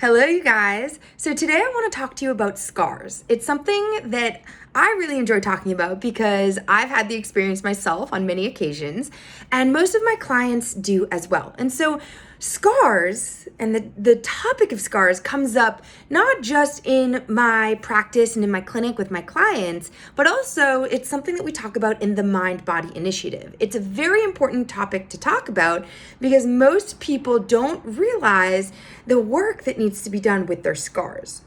Hello, you guys. So today I want to talk to you about scars. It's something that I really enjoy talking about because I've had the experience myself on many occasions, and most of my clients do as well. And so scars and the topic of scars comes up not just in my practice and in my clinic with my clients, but also it's something that we talk about in the Mind Body Initiative. It's a very important topic to talk about because most people don't realize the work that needs to be done with their scars.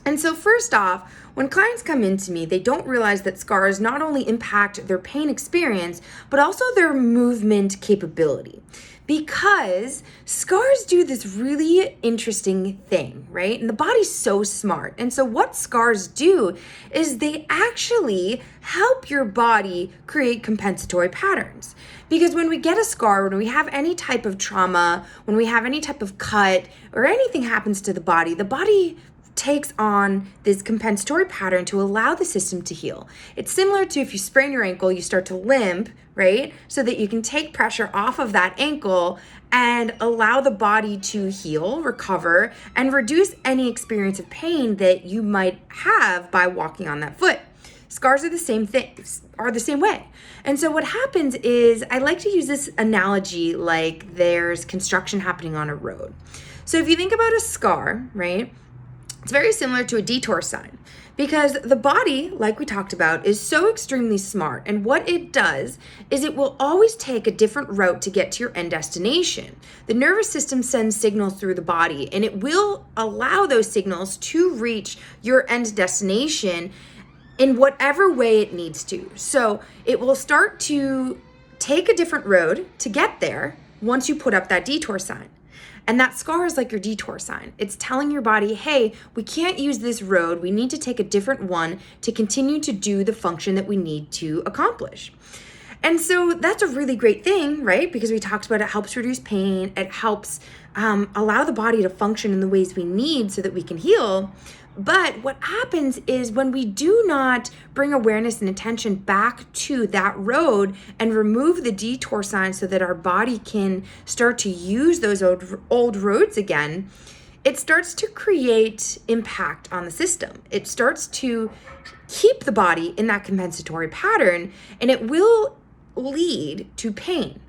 And so first off, when clients come into me, they don't realize that scars not only impact their pain experience, but also their movement capability. Because scars do this really interesting thing, right? And the body's so smart. And so what scars do is they actually help your body create compensatory patterns. Because when we get a scar, when we have any type of trauma, when we have any type of cut, or anything happens to the body takes on this compensatory pattern to allow the system to heal. It's similar to if you sprain your ankle, you start to limp, right? So that you can take pressure off of that ankle and allow the body to heal, recover, and reduce any experience of pain that you might have by walking on that foot. Scars are the same thing, are the same way. And so what happens is, I like to use this analogy like there's construction happening on a road. So if you think about a scar, right? It's very similar to a detour sign because the body, like we talked about, is so extremely smart. And what it does is it will always take a different route to get to your end destination. The nervous system sends signals through the body, and it will allow those signals to reach your end destination in whatever way it needs to. So it will start to take a different road to get there once you put up that detour sign. And that scar is like your detour sign. It's telling your body, hey, we can't use this road. We need to take a different one to continue to do the function that we need to accomplish. And so that's a really great thing, right? Because we talked about it helps reduce pain. It helps allow the body to function in the ways we need so that we can heal. But what happens is when we do not bring awareness and attention back to that road and remove the detour sign so that our body can start to use those old roads again, it starts to create impact on the system. It starts to keep the body in that compensatory pattern, and it will lead to pain.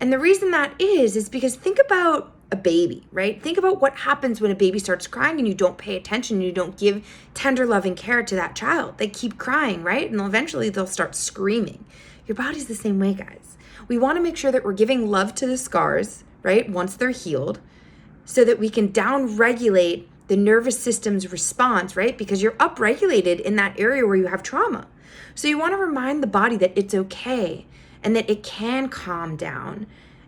And the reason that is because think about a baby, right? Think about what happens when a baby starts crying and you don't pay attention, you don't give tender, loving care to that child. They keep crying, right? And eventually they'll start screaming. Your body's the same way, guys. We want to make sure that we're giving love to the scars, right? Once they're healed, so that we can down-regulate the nervous system's response, right? Because you're upregulated in that area where you have trauma. So you want to remind the body that it's okay and that it can calm down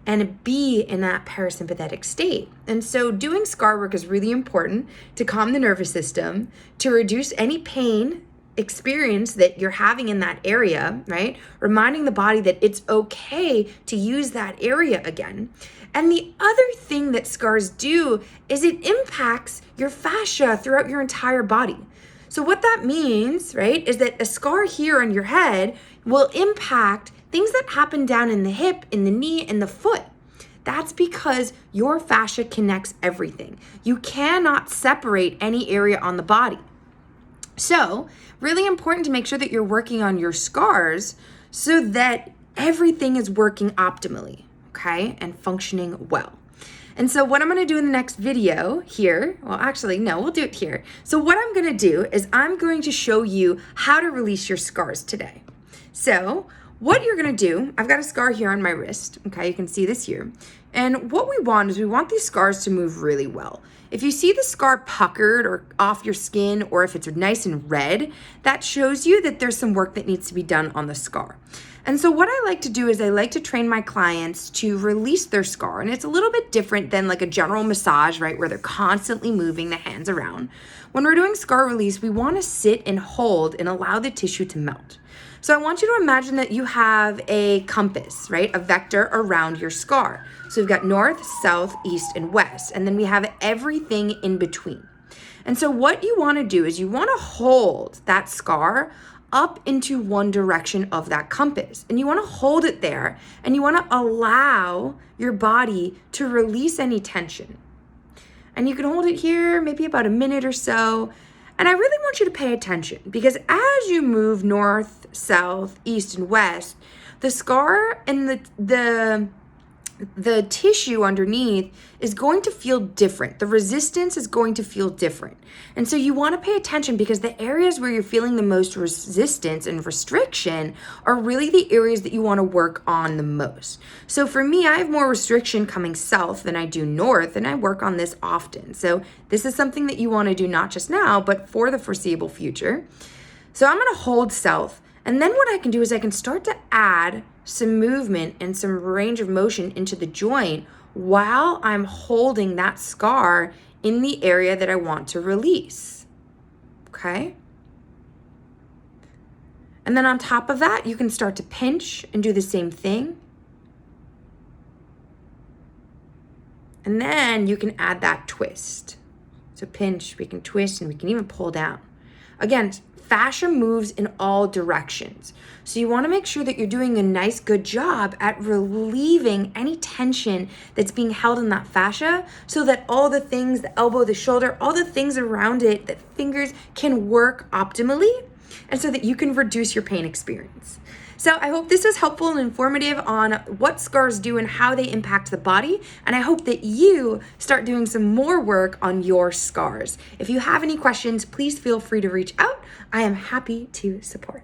and be in that parasympathetic state. And so doing scar work is really important to calm the nervous system, to reduce any pain experience that you're having in that area, right? Reminding the body that it's okay to use that area again. And the other thing that scars do is it impacts your fascia throughout your entire body. So what that means, right, is that a scar here on your head will impact things that happen down in the hip, in the knee, and the foot. That's because your fascia connects everything. You cannot separate any area on the body. So, really important to make sure that you're working on your scars so that everything is working optimally, okay, and functioning well. And so what I'm going to do in the next video here, well, actually, no, we'll do it here. So what I'm going to do is I'm going to show you how to release your scars today. So what you're gonna do, I've got a scar here on my wrist, okay, you can see this here. And what we want is we want these scars to move really well. If you see the scar puckered or off your skin, or if it's nice and red, that shows you that there's some work that needs to be done on the scar. And so what I like to do is I like to train my clients to release their scar. And it's a little bit different than like a general massage, right, where they're constantly moving the hands around. When we're doing scar release, we want to sit and hold and allow the tissue to melt. So I want you to imagine that you have a compass, right? A vector around your scar. So we've got north, south, east, and west. And then we have everything in between. And so what you want to do is you want to hold that scar up into one direction of that compass. And you want to hold it there. And you want to allow your body to release any tension. And you can hold it here maybe about a minute or so. And I really want you to pay attention because as you move north, south, east, and west, the scar and the tissue underneath is going to feel different. The resistance is going to feel different. And so you want to pay attention because the areas where you're feeling the most resistance and restriction are really the areas that you want to work on the most. So for me, I have more restriction coming south than I do north, and I work on this often. So this is something that you want to do not just now, but for the foreseeable future. So I'm going to hold south. And then what I can do is I can start to add some movement and some range of motion into the joint while I'm holding that scar in the area that I want to release. Okay? And then on top of that, you can start to pinch and do the same thing. And then you can add that twist. So pinch, we can twist, and we can even pull down. Again, fascia moves in all directions. So you want to make sure that you're doing a nice, good job at relieving any tension that's being held in that fascia so that all the things, the elbow, the shoulder, all the things around it, the fingers can work optimally and so that you can reduce your pain experience. So I hope this was helpful and informative on what scars do and how they impact the body. And I hope that you start doing some more work on your scars. If you have any questions, please feel free to reach out. I am happy to support.